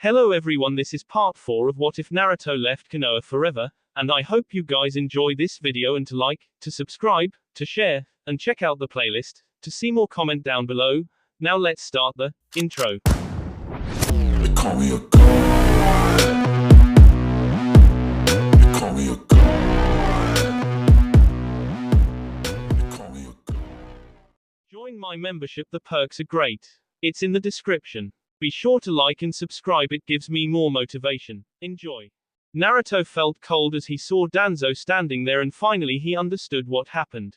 Hello everyone, this is part 4 of What If Naruto Left Konoha Forever, and I hope you guys enjoy this video and to like, to subscribe, to share, and check out the playlist, to see more comment down below. Now let's start the intro. They call me a god. They call me a god. They call me a god. Join my membership, the perks are great. It's in the description. Be sure to like and subscribe, it gives me more motivation. Enjoy. Naruto felt cold as he saw Danzo standing there and finally he understood what happened.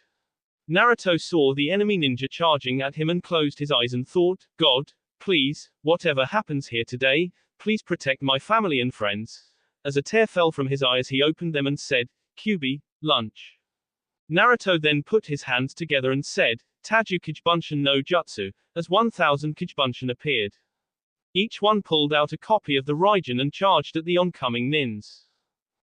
Naruto saw the enemy ninja charging at him and closed his eyes and thought, God, please, whatever happens here today, please protect my family and friends. As a tear fell from his eye as he opened them and said, Kyuubi, lunch. Naruto then put his hands together and said, Taju Kijibunshin no Jutsu, as 1000 Kijibunshin appeared. Each one pulled out a copy of the Raijin and charged at the oncoming nins.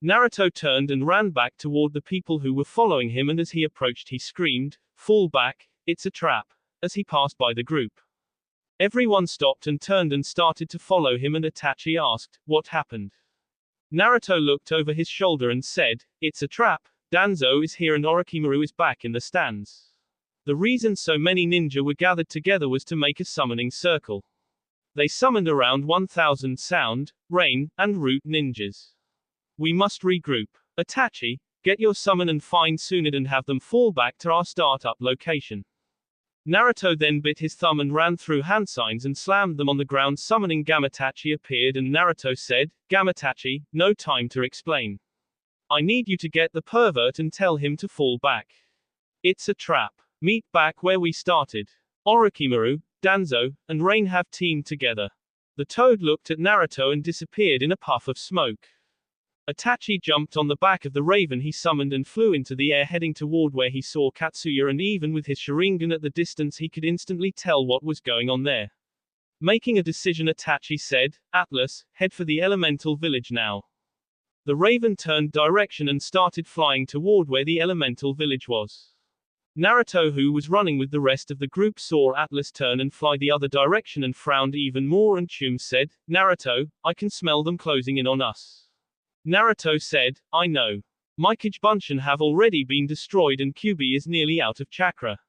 Naruto turned and ran back toward the people who were following him, and as he approached he screamed, fall back, it's a trap, as he passed by the group. Everyone stopped and turned and started to follow him, and Itachi asked, what happened? Naruto looked over his shoulder and said, it's a trap, Danzo is here and Orochimaru is back in the stands. The reason so many ninja were gathered together was to make a summoning circle. They summoned around 1000 sound, rain, and root ninjas. We must regroup. Itachi, get your summon and find Tsunade and have them fall back to our startup location. Naruto then bit his thumb and ran through hand signs and slammed them on the ground. Summoning Gamatachi appeared and Naruto said, Gamatachi, no time to explain. I need you to get the pervert and tell him to fall back. It's a trap. Meet back where we started. Orochimaru, Danzo, and Rain have teamed together. The toad looked at Naruto and disappeared in a puff of smoke. Itachi jumped on the back of the raven he summoned and flew into the air, heading toward where he saw Katsuya, and even with his Sharingan at the distance he could instantly tell what was going on there. Making a decision, Itachi said, Atlas, head for the elemental village now. The raven turned direction and started flying toward where the elemental village was. Naruto, who was running with the rest of the group, saw Atlas turn and fly the other direction and frowned even more, and Chum said, Naruto, I can smell them closing in on us. Naruto said, I know. My Kijibunshin have already been destroyed and Kyuubi is nearly out of chakra.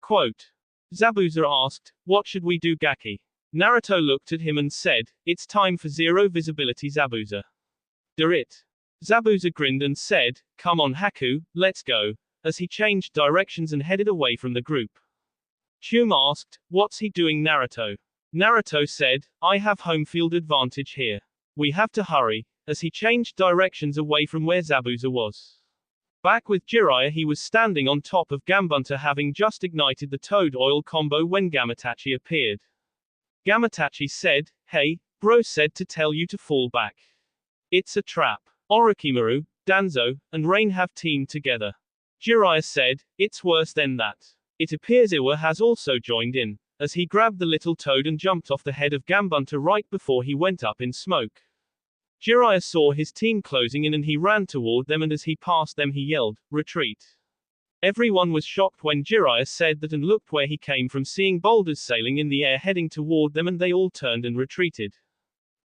Quote. Zabuza asked, what should we do, Gaki? Naruto looked at him and said, it's time for zero visibility, Zabuza. Do it. Zabuza grinned and said, come on Haku, let's go, as he changed directions and headed away from the group. Chum asked, what's he doing, Naruto? Naruto said, I have home field advantage here. We have to hurry, as he changed directions away from where Zabuza was. Back with Jiraiya, he was standing on top of Gambunta, having just ignited the toad oil combo when Gamatachi appeared. Gamatachi said, hey, bro said to tell you to fall back. It's a trap. Orochimaru, Danzo, and Rain have teamed together. Jiraiya said, it's worse than that. It appears Iwa has also joined in, as he grabbed the little toad and jumped off the head of Gambunta right before he went up in smoke. Jiraiya saw his team closing in and he ran toward them, and as he passed them he yelled, retreat. Everyone was shocked when Jiraiya said that and looked where he came from, seeing boulders sailing in the air heading toward them, and they all turned and retreated.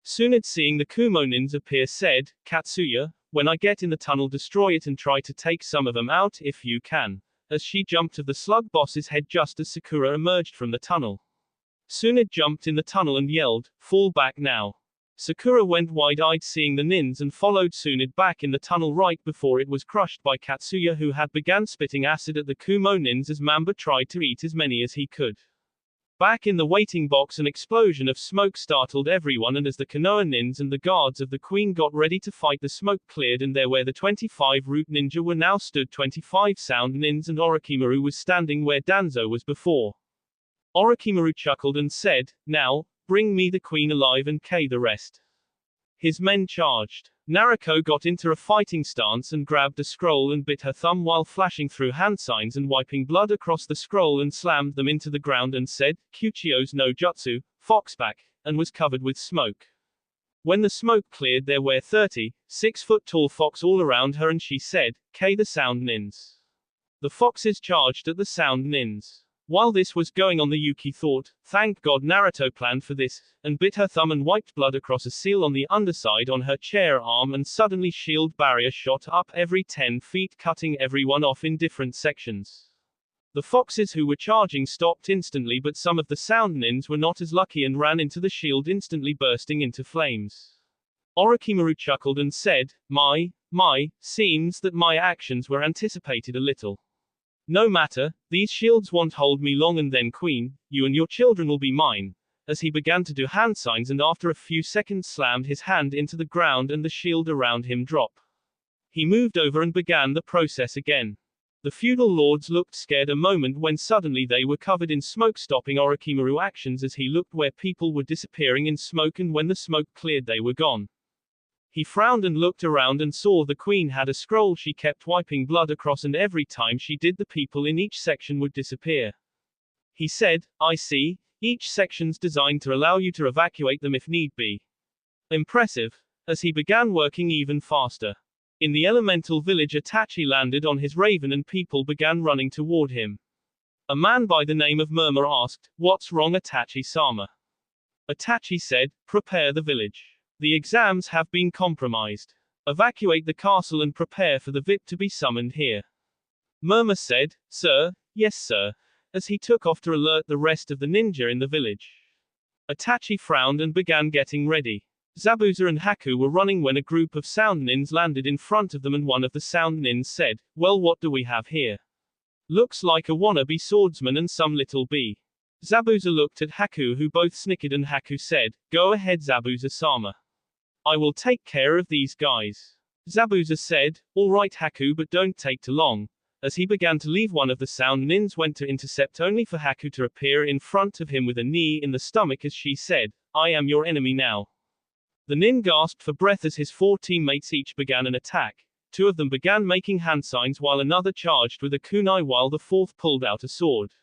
Tsunade, seeing the Kumonins appear, said, Katsuya, when I get in the tunnel destroy it and try to take some of them out if you can, as she jumped of the slug boss's head just as Sakura emerged from the tunnel. Tsunade jumped in the tunnel and yelled, fall back now. Sakura went wide-eyed seeing the nins and followed Tsunade back in the tunnel right before it was crushed by Katsuya, who had begun spitting acid at the Kumonins as Mamba tried to eat as many as he could. Back in the waiting box, an explosion of smoke startled everyone, and as the Konoha nins and the guards of the queen got ready to fight, the smoke cleared, and there where the 25 root ninja were now stood 25 sound nins, and Orochimaru was standing where Danzo was before. Orochimaru chuckled and said, now, bring me the queen alive and K the rest. His men charged. Naruto got into a fighting stance and grabbed a scroll and bit her thumb while flashing through hand signs and wiping blood across the scroll and slammed them into the ground and said, Kyuchio's no jutsu, foxback, and was covered with smoke. When the smoke cleared, there were 30, 6-foot-tall fox all around her, and she said, K the sound nins. The foxes charged at the sound nins. While this was going on, the Yuki thought, thank God Naruto planned for this, and bit her thumb and wiped blood across a seal on the underside on her chair arm, and suddenly shield barrier shot up every 10 feet, cutting everyone off in different sections. The foxes who were charging stopped instantly, but some of the sound nins were not as lucky and ran into the shield, instantly bursting into flames. Orochimaru chuckled and said, seems that my actions were anticipated a little. No matter, these shields won't hold me long, and then Queen, you and your children will be mine. As he began to do hand signs, and after a few seconds slammed his hand into the ground and the shield around him drop. He moved over and began the process again. The feudal lords looked scared a moment when suddenly they were covered in smoke, stopping Orochimaru actions as he looked where people were disappearing in smoke, and when the smoke cleared they were gone. He frowned and looked around and saw the queen had a scroll she kept wiping blood across, and every time she did the people in each section would disappear. He said, I see, each section's designed to allow you to evacuate them if need be. Impressive. As he began working even faster. In the elemental village, Itachi landed on his raven and people began running toward him. A man by the name of Murmur asked, what's wrong, Itachi-sama? Itachi said, prepare the village. The exams have been compromised. Evacuate the castle and prepare for the VIP to be summoned here. Murmur said, sir, yes sir, as he took off to alert the rest of the ninja in the village. Itachi frowned and began getting ready. Zabuza and Haku were running when a group of sound nins landed in front of them, and one of the sound nins said, well, what do we have here? Looks like a wannabe swordsman and some little bee. Zabuza looked at Haku, who both snickered, and Haku said, go ahead Zabuza-sama. I will take care of these guys. Zabuza said, all right Haku, but don't take too long. As he began to leave, one of the sound nins went to intercept, only for Haku to appear in front of him with a knee in the stomach as she said, I am your enemy now. The nin gasped for breath as his 4 teammates each began an attack. 2 of them began making hand signs while another charged with a kunai, while the 4th pulled out a sword.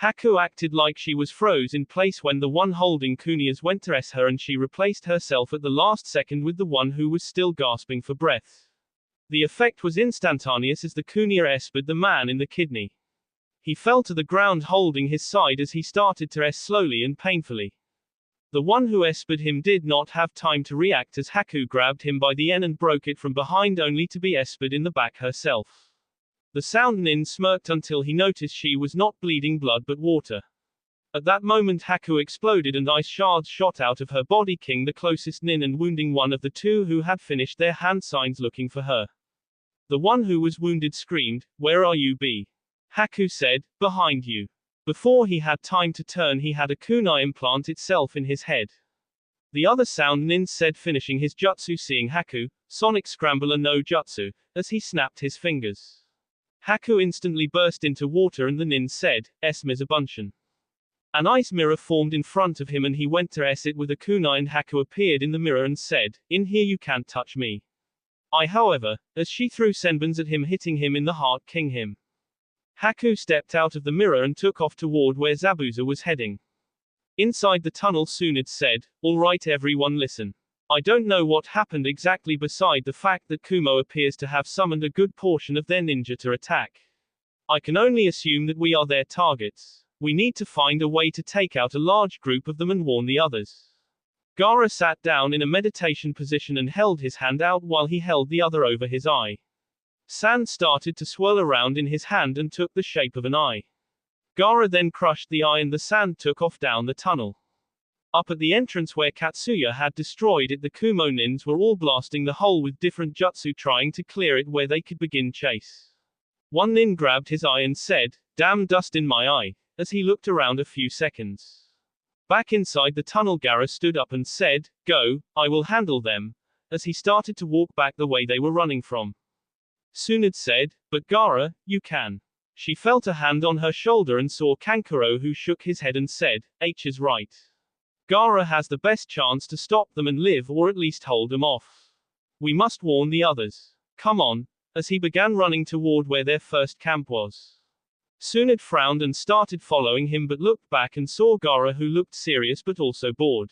Haku acted like she was froze in place when the one holding kunais went to S her, and she replaced herself at the last second with the one who was still gasping for breath. The effect was instantaneous as the kunia espered the man in the kidney. He fell to the ground holding his side as he started to S slowly and painfully. The one who espered him did not have time to react as Haku grabbed him by the N and broke it from behind, only to be espered in the back herself. The sound nin smirked until he noticed she was not bleeding blood but water. At that moment Haku exploded and ice shards shot out of her body, killing the closest nin and wounding one of the 2 who had finished their hand signs looking for her. The one who was wounded screamed, where are you B? Haku said, behind you. Before he had time to turn, he had a kunai implant itself in his head. The other sound nin said, finishing his jutsu, seeing Haku, Sonic Scrambler no Jutsu, as he snapped his fingers. Haku instantly burst into water and the nin said, S Mizabunchen. An ice mirror formed in front of him and he went to S it with a kunai, and Haku appeared in the mirror and said, in here you can't touch me. However, as she threw senbons at him, hitting him in the heart, killing him. Haku stepped out of the mirror and took off toward where Zabuza was heading. Inside the tunnel, Tsunade said, all right everyone listen. I don't know what happened exactly beside the fact that Kumo appears to have summoned a good portion of their ninja to attack. I can only assume that we are their targets. We need to find a way to take out a large group of them and warn the others. Gaara sat down in a meditation position and held his hand out while he held the other over his eye. Sand started to swirl around in his hand and took the shape of an eye. Gaara then crushed the eye and the sand took off down the tunnel. Up at the entrance where Katsuya had destroyed it, the Kumo nins were all blasting the hole with different jutsu, trying to clear it where they could begin chase. One nin grabbed his eye and said, damn dust in my eye, as he looked around a few seconds. Back inside the tunnel, Gaara stood up and said, go, I will handle them, as he started to walk back the way they were running from. Tsunade said, but Gaara, you can. She felt a hand on her shoulder and saw Kankuro, who shook his head and said, H is right. Gaara has the best chance to stop them and live, or at least hold them off. We must warn the others. Come on, as he began running toward where their first camp was. Tsunade frowned and started following him, but looked back and saw Gaara, who looked serious but also bored.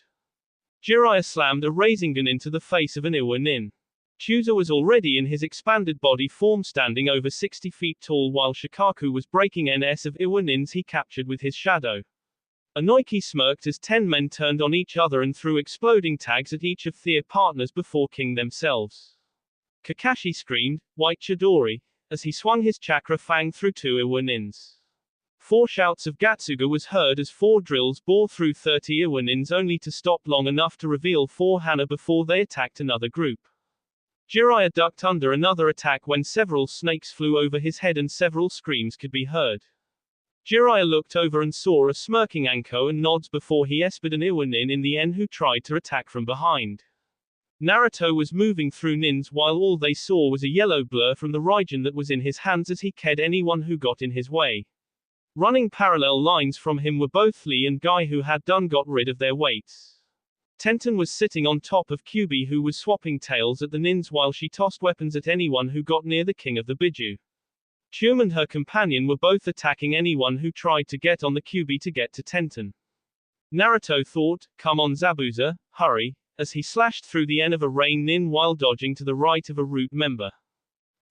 Jiraiya slammed a Rasengan into the face of an Iwa nin. Chusa was already in his expanded body form standing over 60 feet tall while Shikaku was breaking NS of Iwa nins he captured with his shadow. Inoiki smirked as 10 men turned on each other and threw exploding tags at each of their partners before killing themselves. Kakashi screamed, "White Chidori," as he swung his chakra fang through 2 Iwa nins. 4 shouts of Gatsuga was heard as 4 drills bore through 30 Iwa nins only to stop long enough to reveal 4 Hana before they attacked another group. Jiraiya ducked under another attack when several snakes flew over his head and several screams could be heard. Jiraiya looked over and saw a smirking Anko and nods before he espied an Iwa nin in the end who tried to attack from behind. Naruto was moving through nins while all they saw was a yellow blur from the Raijin that was in his hands as he killed anyone who got in his way. Running parallel lines from him were both Lee and Guy who had done got rid of their weights. Tenten was sitting on top of Kyubi who was swapping tails at the nins while she tossed weapons at anyone who got near the king of the Biju. Chum and her companion were both attacking anyone who tried to get on the Kyubi to get to Tenten. Naruto thought, "Come on Zabuza, hurry," as he slashed through the end of a rain nin while dodging to the right of a root member.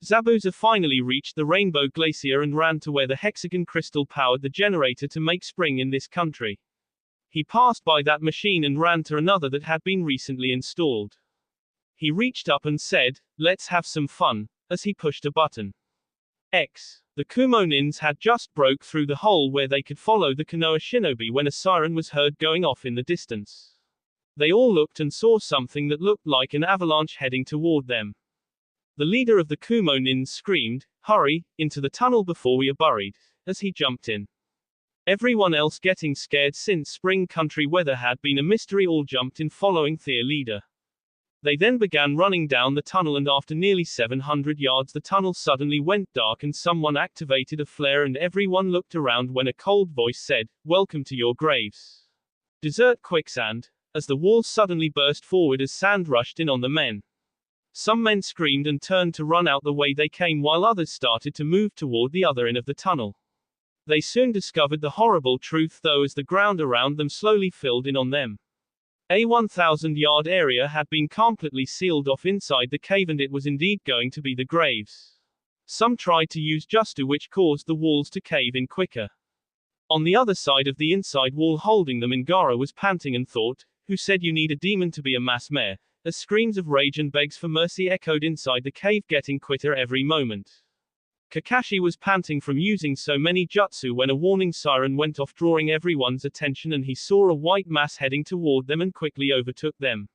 Zabuza finally reached the Rainbow Glacier and ran to where the hexagon crystal powered the generator to make spring in this country. He passed by that machine and ran to another that had been recently installed. He reached up and said, "Let's have some fun," as he pushed a button. The Kumo nins had just broke through the hole where they could follow the Konoha shinobi when a siren was heard going off in the distance. They all looked and saw something that looked like an avalanche heading toward them. The leader of the Kumo nins screamed, "Hurry, into the tunnel before we are buried," as he jumped in. Everyone else getting scared since spring country weather had been a mystery all jumped in following their leader. They then began running down the tunnel and after nearly 700 yards the tunnel suddenly went dark and someone activated a flare and everyone looked around when a cold voice said, "Welcome to your graves. Desert quicksand," as the walls suddenly burst forward as sand rushed in on the men. Some men screamed and turned to run out the way they came while others started to move toward the other end of the tunnel. They soon discovered the horrible truth though as the ground around them slowly filled in on them. A 1,000-yard area had been completely sealed off inside the cave and it was indeed going to be the graves. Some tried to use Justu which caused the walls to cave in quicker. On the other side of the inside wall holding them Ngara was panting and thought, "Who said you need a demon to be a mass mare?" As screams of rage and begs for mercy echoed inside the cave getting quicker every moment. Kakashi was panting from using so many jutsu when a warning siren went off drawing everyone's attention and he saw a white mass heading toward them and quickly overtook them.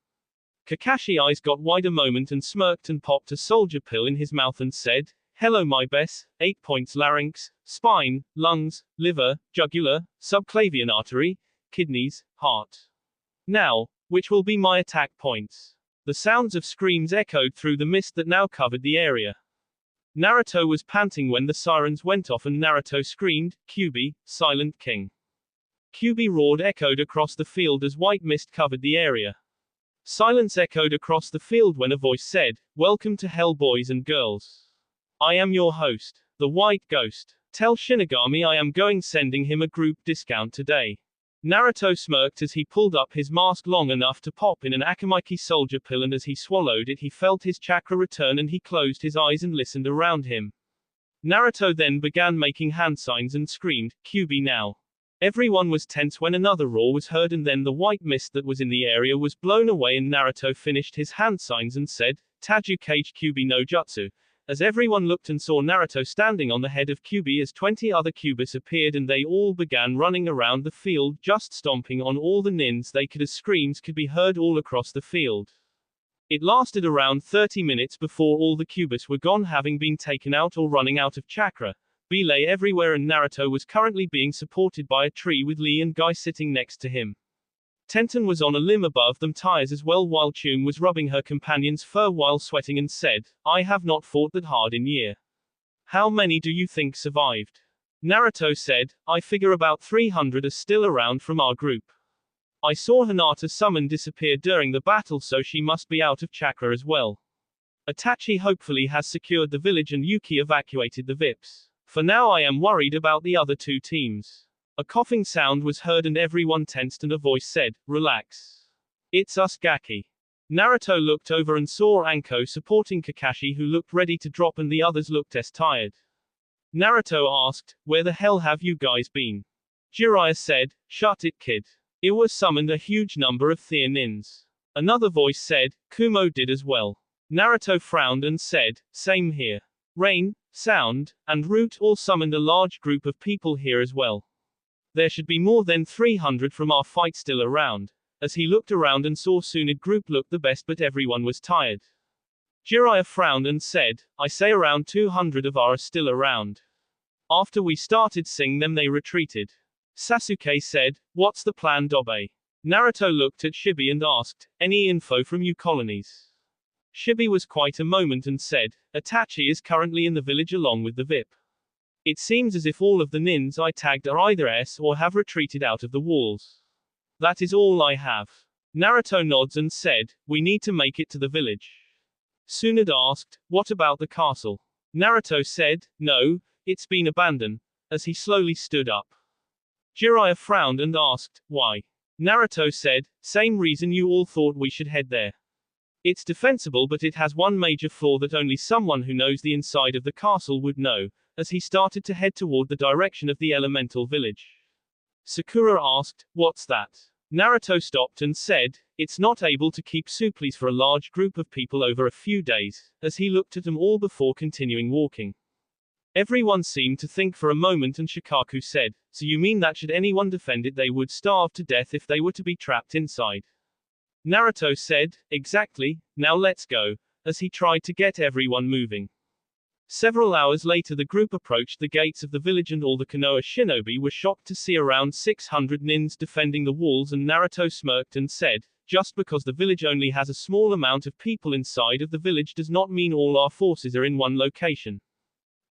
Kakashi's eyes got wide a moment and smirked and popped a soldier pill in his mouth and said, "Hello my best, 8 points larynx, spine, lungs, liver, jugular, subclavian artery, kidneys, heart. Now, which will be my attack points?" The sounds of screams echoed through the mist that now covered the area. Naruto was panting when the sirens went off and Naruto screamed, "Kyubi, Silent King." Kyubi roared echoed across the field as white mist covered the area. Silence echoed across the field when a voice said, "Welcome to hell boys and girls. I am your host, the White Ghost. Tell Shinigami I am going sending him a group discount today." Naruto smirked as he pulled up his mask long enough to pop in an Akamaiki soldier pill and as he swallowed it he felt his chakra return and he closed his eyes and listened around him. Naruto then began making hand signs and screamed, "Kyubi now." Everyone was tense when another roar was heard and then the white mist that was in the area was blown away and Naruto finished his hand signs and said, "Taju Kage Kyubi no Jutsu." As everyone looked and saw Naruto standing on the head of Kyubi as 20 other Kyubis appeared and they all began running around the field just stomping on all the nins they could as screams could be heard all across the field. It lasted around 30 minutes before all the Kyubis were gone having been taken out or running out of chakra. B lay everywhere and Naruto was currently being supported by a tree with Lee and Guy sitting next to him. Tenten was on a limb above them tires as well while Chum was rubbing her companion's fur while sweating and said, "I have not fought that hard in year. How many do you think survived?" Naruto said, "I figure about 300 are still around from our group. I saw Hinata summon disappear during the battle so she must be out of chakra as well. Itachi hopefully has secured the village and Yuki evacuated the VIPs. For now I am worried about the other 2 teams." A coughing sound was heard and everyone tensed and a voice said, "Relax. It's us Gaki." Naruto looked over and saw Anko supporting Kakashi, who looked ready to drop, and the others looked as tired. Naruto asked, "Where the hell have you guys been?" Jiraiya said, "Shut it, kid. Iwa summoned a huge number of Theanins." Another voice said, "Kumo did as well." Naruto frowned and said, "Same here. Rain, Sound, and Root all summoned a large group of people here as well. There should be more than 300 from our fight still around." As he looked around and saw Tsunade group looked the best, but everyone was tired. Jiraiya frowned and said, "I say around 200 of our are still around. After we started seeing them they retreated." Sasuke said, "What's the plan, Dobe?" Naruto looked at Shibi and asked, "Any info from you colonies?" Shibi was quite a moment and said, "Itachi is currently in the village along with the VIP. It seems as if all of the nins I tagged are either S or have retreated out of the walls. That is all I have." Naruto nods and said, "We need to make it to the village." Tsunade asked, "What about the castle?" Naruto said, "No, it's been abandoned," as he slowly stood up. Jiraiya frowned and asked, "Why?" Naruto said, "Same reason you all thought we should head there. It's defensible, but it has one major flaw that only someone who knows the inside of the castle would know," as he started to head toward the direction of the elemental village. Sakura asked, "What's that?" Naruto stopped and said, "It's not able to keep supplies for a large group of people over a few days," as he looked at them all before continuing walking. Everyone seemed to think for a moment, and Shikaku said, "So you mean that should anyone defend it they would starve to death if they were to be trapped inside?" Naruto said, "Exactly, now let's go," as he tried to get everyone moving. Several hours later the group approached the gates of the village, and all the Konoha shinobi were shocked to see around 600 nins defending the walls, and Naruto smirked and said, "Just because the village only has a small amount of people inside of the village does not mean all our forces are in one location."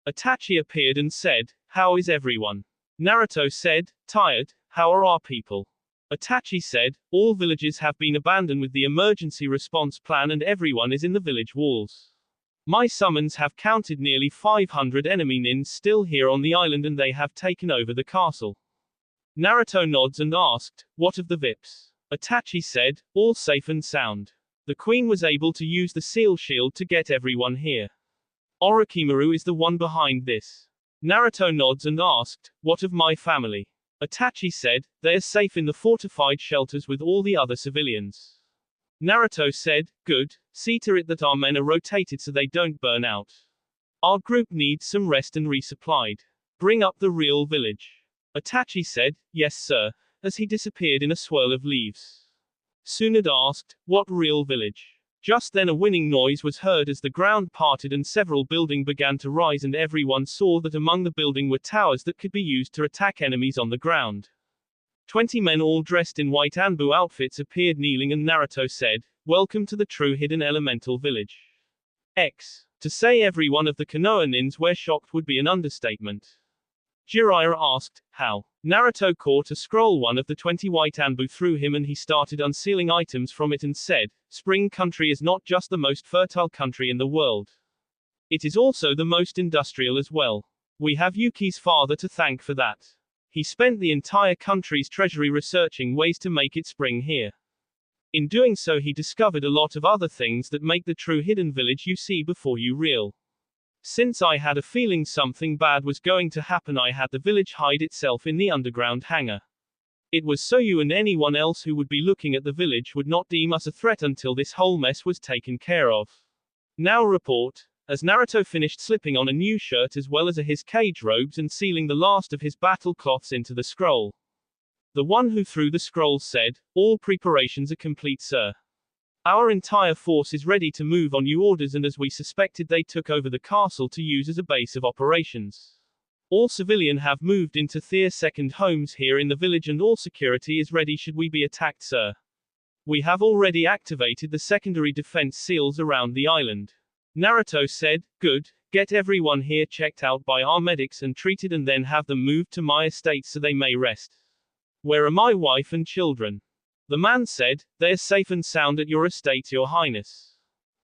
Itachi appeared and said, "How is everyone?" Naruto said, "Tired, how are our people?" Itachi said, "All villages have been abandoned with the emergency response plan and everyone is in the village walls. My summons have counted nearly 500 enemy nins still here on the island and they have taken over the castle." Naruto nods and asked, "What of the VIPs?" Itachi said, "All safe and sound. The queen was able to use the seal shield to get everyone here. Orochimaru is the one behind this." Naruto nods and asked, "What of my family?" Itachi said, "They are safe in the fortified shelters with all the other civilians." Naruto said, "Good, see to it that our men are rotated so they don't burn out. Our group needs some rest and resupplied. Bring up the real village." Itachi said, "Yes sir," as he disappeared in a swirl of leaves. Tsunade asked, "What real village?" Just then a winning noise was heard as the ground parted and several buildings began to rise, and everyone saw that among the building were towers that could be used to attack enemies on the ground. 20 men all dressed in white Anbu outfits appeared kneeling, and Naruto said, "Welcome to the true hidden elemental village." To say every one of the Konoha nins were shocked would be an understatement. Jiraiya asked, "How?" Naruto caught a scroll one of the 20 white Anbu through him, and he started unsealing items from it and said, "Spring Country is not just the most fertile country in the world. It is also the most industrial as well. We have Yuki's father to thank for that. He spent the entire country's treasury researching ways to make it spring here. In doing so he discovered a lot of other things that make the true hidden village you see before you real. Since I had a feeling something bad was going to happen, I had the village hide itself in the underground hangar. It was so you and anyone else who would be looking at the village would not deem us a threat until this whole mess was taken care of. Now report." As Naruto finished slipping on a new shirt as well as his cage robes and sealing the last of his battle cloths into the scroll. The one who threw the scroll said, "All preparations are complete, sir. Our entire force is ready to move on your orders, and as we suspected they took over the castle to use as a base of operations. All civilian have moved into their second homes here in the village and all security is ready should we be attacked, sir. We have already activated the secondary defense seals around the island." Naruto said, "Good, get everyone here checked out by our medics and treated and then have them moved to my estate so they may rest. Where are my wife and children?" The man said, "They are safe and sound at your estate, your highness."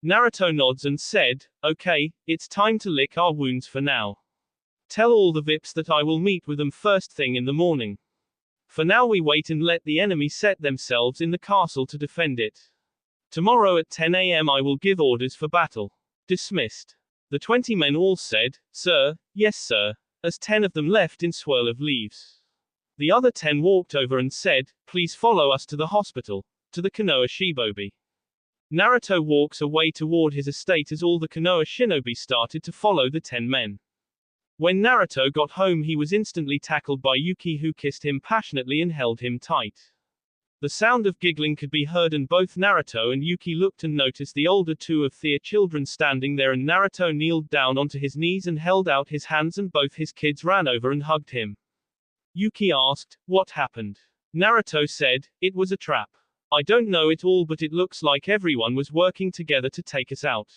Naruto nods and said, "Okay, it's time to lick our wounds for now. Tell all the VIPs that I will meet with them first thing in the morning. For now we wait and let the enemy set themselves in the castle to defend it." Tomorrow at 10 a.m. I will give orders for battle. Dismissed. The 20 men all said, "Sir, yes sir," as 10 of them left in swirl of leaves. The other 10 walked over and said, "Please follow us to the hospital, to the Konoha shinobi." Naruto walks away toward his estate as all the Konoha shinobi started to follow the 10 men. When Naruto got home he was instantly tackled by Yuki, who kissed him passionately and held him tight. The sound of giggling could be heard and both Naruto and Yuki looked and noticed the older two of their children standing there, and Naruto kneeled down onto his knees and held out his hands and both his kids ran over and hugged him. Yuki asked, "What happened?" Naruto said, "It was a trap. I don't know it all, but it looks like everyone was working together to take us out.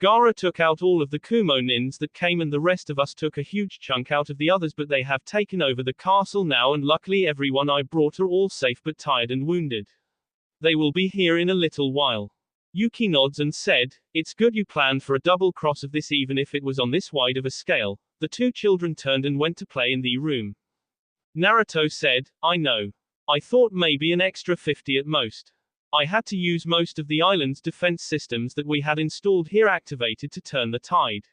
Gaara took out all of the Kumo nins that came and the rest of us took a huge chunk out of the others, but they have taken over the castle now and luckily everyone I brought are all safe but tired and wounded. They will be here in a little while." Yuki nods and said, "It's good you planned for a double cross of this even if it was on this wide of a scale." The two children turned and went to play in the room. Naruto said, "I know. I thought maybe an extra 50 at most. I had to use most of the island's defense systems that we had installed here activated to turn the tide.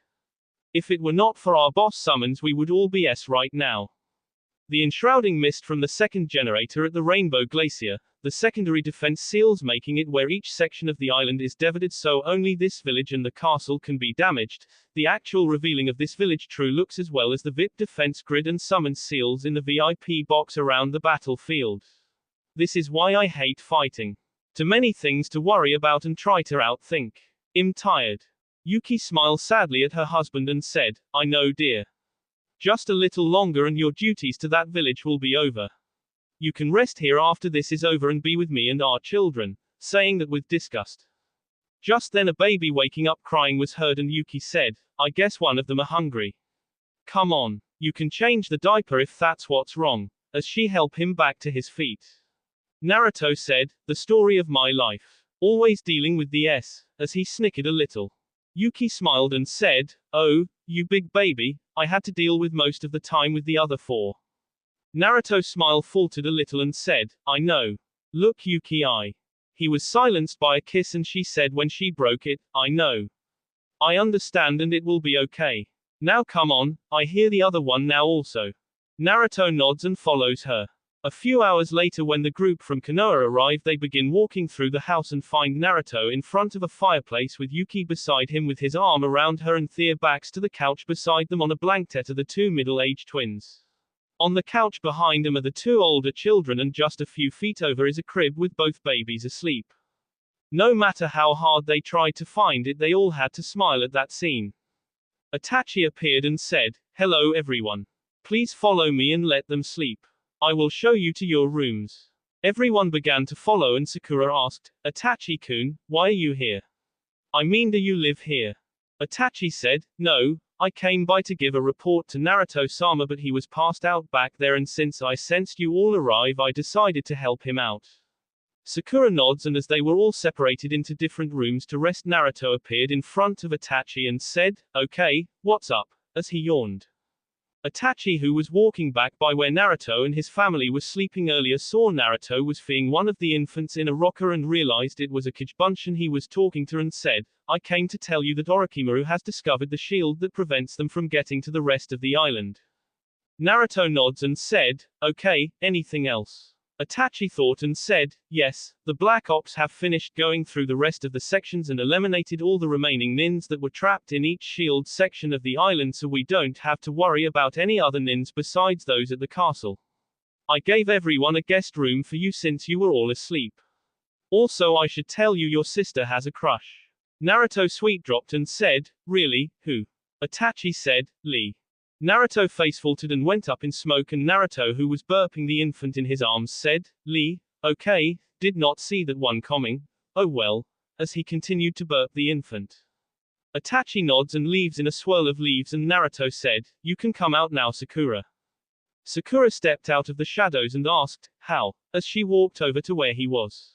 If it were not for our boss summons we would all be right now." The enshrouding mist from the second generator at the Rainbow Glacier, the secondary defense seals making it where each section of the island is devastated so only this village and the castle can be damaged. The actual revealing of this village true looks as well as the VIP defense grid and summons seals in the VIP box around the battlefield. This is why I hate fighting. Too many things to worry about and try to outthink. I'm tired. Yuki smiled sadly at her husband and said, "I know dear. Just a little longer and your duties to that village will be over. You can rest here after this is over and be with me and our children," saying that with disgust. Just then a baby waking up crying was heard and Yuki said, "I guess one of them are hungry. Come on. You can change the diaper if that's what's wrong," as she helped him back to his feet. Naruto said, "The story of my life. Always dealing with the S," as he snickered a little. Yuki smiled and said, "Oh, you big baby, I had to deal with most of the time with the other 4. Naruto's smile faltered a little and said, "I know. Look Yuki, He was silenced by a kiss and she said when she broke it, "I know. I understand and it will be okay. Now come on, I hear the other one now also." Naruto nods and follows her. A few hours later when the group from Konoha arrive they begin walking through the house and find Naruto in front of a fireplace with Yuki beside him with his arm around her and Thea backs to the couch beside them on a blanket are the two middle-aged twins. On the couch behind them are the two older children and just a few feet over is a crib with both babies asleep. No matter how hard they tried to find it they all had to smile at that scene. Itachi appeared and said, "Hello everyone. Please follow me and let them sleep. I will show you to your rooms." Everyone began to follow and Sakura asked, "Itachi-kun, why are you here? I mean, do you live here?" Itachi said, "No, I came by to give a report to Naruto-sama but he was passed out back there and since I sensed you all arrive I decided to help him out." Sakura nods and as they were all separated into different rooms to rest Naruto appeared in front of Itachi and said, "Okay, what's up?" as he yawned. Itachi, who was walking back by where Naruto and his family were sleeping earlier, saw Naruto was feeding one of the infants in a rocker and realized it was a Kijibunshin he was talking to and said, "I came to tell you that Orochimaru has discovered the shield that prevents them from getting to the rest of the island." Naruto nods and said, "Okay, anything else?" Itachi thought and said, "Yes, the Black Ops have finished going through the rest of the sections and eliminated all the remaining nins that were trapped in each shield section of the island so we don't have to worry about any other nins besides those at the castle. I gave everyone a guest room for you since you were all asleep. Also I should tell you your sister has a crush." Naruto sweet dropped and said, "Really, who?" Itachi said, "Lee." Naruto face faltered and went up in smoke and Naruto, who was burping the infant in his arms, said, "Lee, okay, did not see that one coming. Oh well," as he continued to burp the infant. Itachi nods and leaves in a swirl of leaves and Naruto said, "You can come out now Sakura." Sakura stepped out of the shadows and asked, "How?" as she walked over to where he was.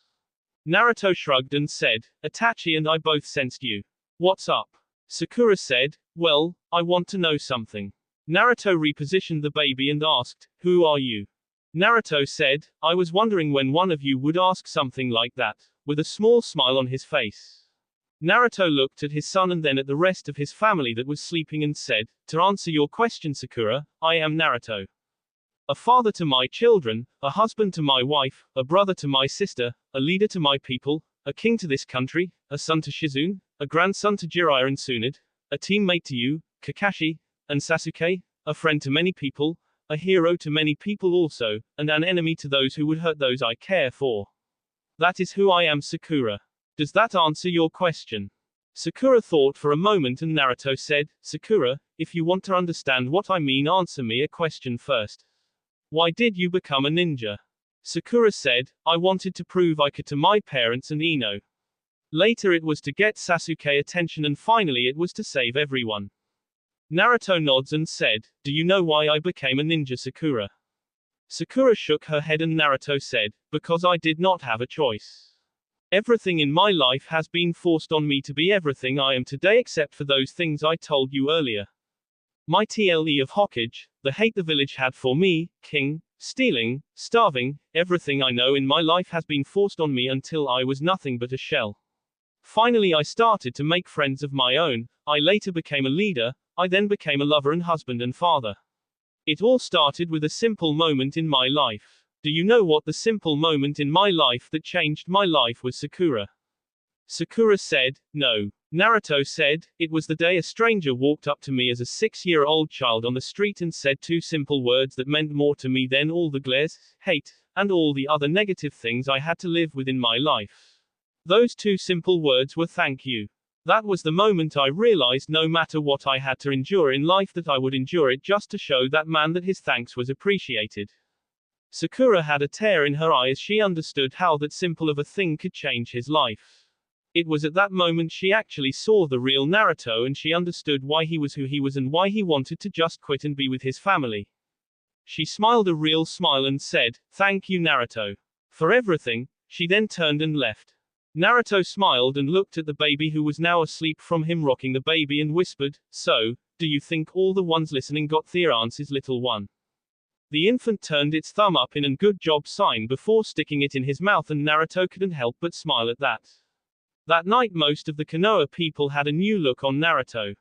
Naruto shrugged and said, "Itachi and I both sensed you. What's up?" Sakura said, "Well, I want to know something." Naruto repositioned the baby and asked, "Who are you?" Naruto said, "I was wondering when one of you would ask something like that." with a small smile on his face. Naruto looked at his son and then at the rest of his family that was sleeping and said, "To answer your question, Sakura, I am Naruto. A father to my children, a husband to my wife, a brother to my sister, a leader to my people, a king to this country, a son to Shizune, a grandson to Jiraiya and Tsunade, a teammate to you, Kakashi, and Sasuke, a friend to many people, a hero to many people also, and an enemy to those who would hurt those I care for. That is who I am, Sakura. Does that answer your question?" Sakura thought for a moment and Naruto said, "Sakura, if you want to understand what I mean, answer me a question first. Why did you become a ninja?" Sakura said, "I wanted to prove I could to my parents and Ino. Later it was to get Sasuke attention and finally it was to save everyone." Naruto nods and said, "Do you know why I became a ninja, Sakura?" Sakura shook her head and Naruto said, "Because I did not have a choice. Everything in my life has been forced on me to be everything I am today except for those things I told you earlier. My TLE of Hokage, the hate the village had for me, king, stealing, starving, everything I know in my life has been forced on me until I was nothing but a shell. Finally I started to make friends of my own, I later became a leader, I then became a lover and husband and father. It all started with a simple moment in my life. Do you know what the simple moment in my life that changed my life was, Sakura?" Sakura said, "No." Naruto said, "It was the day a stranger walked up to me as a 6-year-old child on the street and said 2 simple words that meant more to me than all the glares, hate, and all the other negative things I had to live with in my life. Those 2 simple words were thank you. That was the moment I realized no matter what I had to endure in life that I would endure it just to show that man that his thanks was appreciated." Sakura had a tear in her eye as she understood how that simple of a thing could change his life. It was at that moment she actually saw the real Naruto and she understood why he was who he was and why he wanted to just quit and be with his family. She smiled a real smile and said, "Thank you, Naruto. For everything." She then turned and left. Naruto smiled and looked at the baby who was now asleep from him rocking the baby and whispered, "So, do you think all the ones listening got their answers, little one?" The infant turned its thumb up in a good job sign before sticking it in his mouth and Naruto couldn't help but smile at that. That night most of the Konoha people had a new look on Naruto.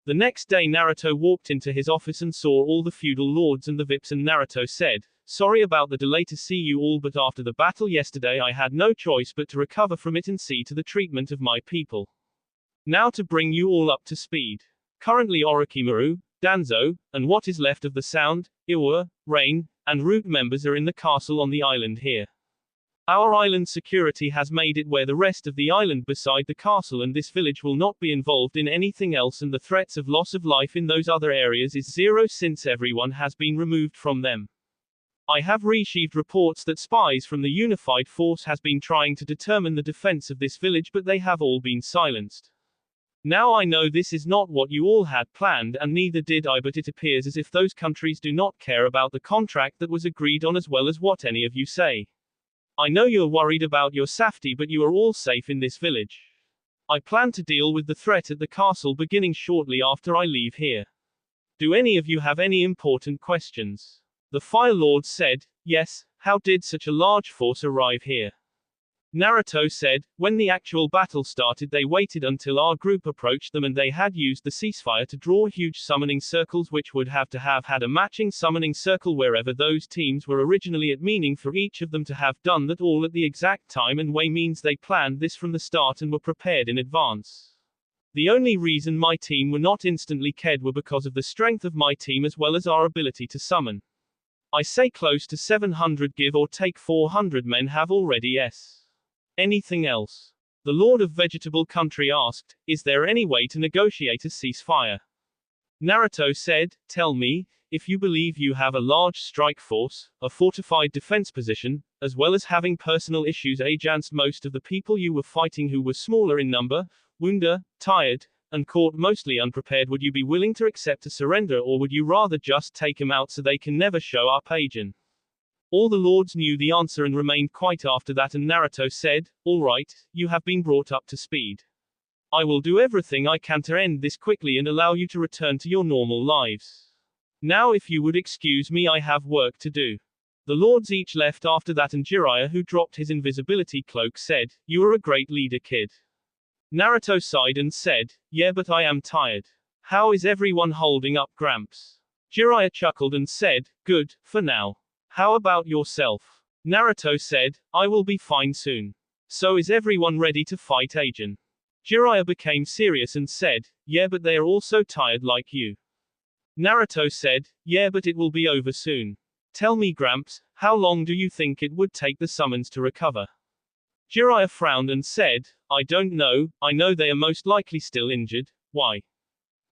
The next day Naruto walked into his office and saw all the feudal lords and the VIPs and Naruto said, "Sorry about the delay to see you all, but after the battle yesterday I had no choice but to recover from it and see to the treatment of my people. Now to bring you all up to speed. Currently Orochimaru, Danzo, and what is left of the Sound, Iwa, Rain, and Root members are in the castle on the island here. Our island security has made it where the rest of the island beside the castle and this village will not be involved in anything else and the threats of loss of life in those other areas is zero since everyone has been removed from them. I have received reports that spies from the unified force has been trying to determine the defense of this village but they have all been silenced. Now I know this is not what you all had planned and neither did I, but it appears as if those countries do not care about the contract that was agreed on as well as what any of you say. I know you're worried about your safety but you are all safe in this village. I plan to deal with the threat at the castle beginning shortly after I leave here. Do any of you have any important questions?" The Fire Lord said, "Yes, how did such a large force arrive here?" Naruto said, "When the actual battle started they waited until our group approached them and they had used the ceasefire to draw huge summoning circles which would have to have had a matching summoning circle wherever those teams were originally at, meaning for each of them to have done that all at the exact time and way means they planned this from the start and were prepared in advance. The only reason my team were not instantly killed were because of the strength of my team as well as our ability to summon. I say close to 700 give or take 400 men have already Anything else?" The Lord of Vegetable Country asked, "Is there any way to negotiate a ceasefire?" Naruto said, "Tell me, if you believe you have a large strike force, a fortified defense position, as well as having personal issues against most of the people you were fighting who were smaller in number, wounded, tired, and caught mostly unprepared, would you be willing to accept a surrender or would you rather just take them out so they can never show up again?" All the lords knew the answer and remained quiet after that and Naruto said, "All right, you have been brought up to speed. I will do everything I can to end this quickly and allow you to return to your normal lives. Now if you would excuse me I have work to do." The lords each left after that, and Jiraiya, who dropped his invisibility cloak, said, "You are a great leader, kid." Naruto sighed and said, "Yeah, but I am tired. How is everyone holding up, Gramps?" Jiraiya chuckled and said, "Good, for now. How about yourself?" Naruto said, "I will be fine soon. So is everyone ready to fight Ajin?" Jiraiya became serious and said, "Yeah, but they are also tired like you." Naruto said, "Yeah, but it will be over soon. Tell me, Gramps, how long do you think it would take the summons to recover?" Jiraiya frowned and said, "I don't know, I know they are most likely still injured. Why?"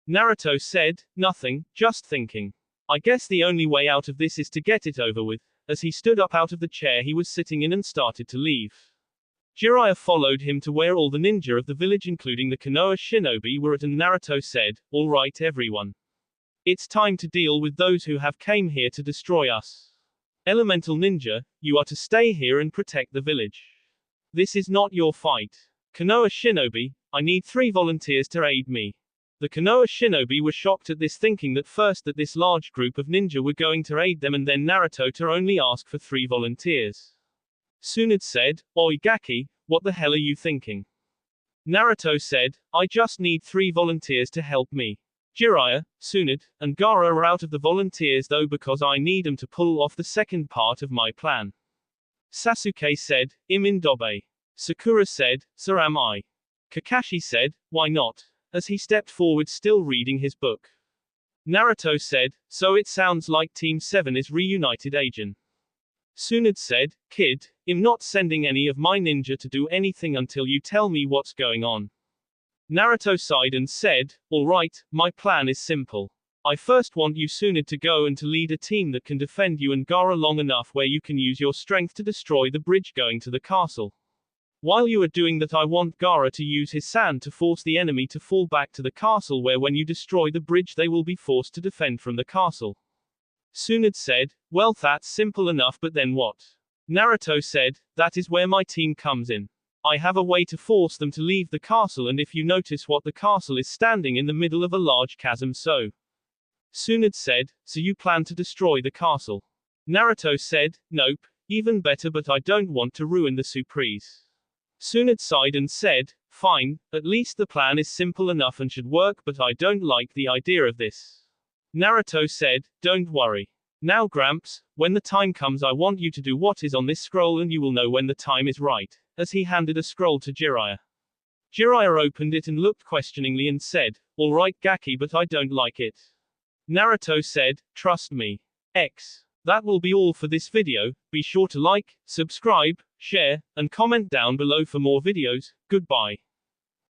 Naruto said, "Nothing, just thinking. I guess the only way out of this is to get it over with," as he stood up out of the chair he was sitting in and started to leave. Jiraiya followed him to where all the ninja of the village, including the Konoha shinobi, were at, and Naruto said, "All right, everyone. It's time to deal with those who have came here to destroy us. Elemental ninja, you are to stay here and protect the village. This is not your fight. Konoha shinobi, I need 3 volunteers to aid me." The Konoha shinobi were shocked at this, thinking that first that this large group of ninja were going to aid them, and then Naruto to only ask for 3 volunteers. Tsunade said, "Oi Gaki, what the hell are you thinking?" Naruto said, "I just need 3 volunteers to help me. Jiraiya, Tsunade, and Gaara are out of the volunteers though, because I need them to pull off the second part of my plan." Sasuke said, "I'm in Dobe." Sakura said, "So am I." Kakashi said, "Why not?" as he stepped forward still reading his book. Naruto said, "So it sounds like Team 7 is reunited, Ajin." Tsunade said, "Kid, I'm not sending any of my ninja to do anything until you tell me what's going on." Naruto sighed and said, "All right, my plan is simple. I first want you, Tsunade, to go and to lead a team that can defend you and Gaara long enough where you can use your strength to destroy the bridge going to the castle. While you are doing that, I want Gaara to use his sand to force the enemy to fall back to the castle, where when you destroy the bridge they will be forced to defend from the castle." Tsunade said, "Well, that's simple enough, but then what?" Naruto said, "That is where my team comes in. I have a way to force them to leave the castle, and if you notice what the castle is standing in the middle of a large chasm, so." Tsunade said, "So you plan to destroy the castle?" Naruto said, "Nope, even better, but I don't want to ruin the surprise." Tsunade sighed and said, "Fine, at least the plan is simple enough and should work, but I don't like the idea of this." Naruto said, "Don't worry. Now Gramps, when the time comes I want you to do what is on this scroll, and you will know when the time is right," as he handed a scroll to Jiraiya. Jiraiya opened it and looked questioningly and said, "All right Gaki, but I don't like it." Naruto said, "Trust me. X. That will be all for this video. Be sure to like, subscribe, share, and comment down below for more videos. Goodbye."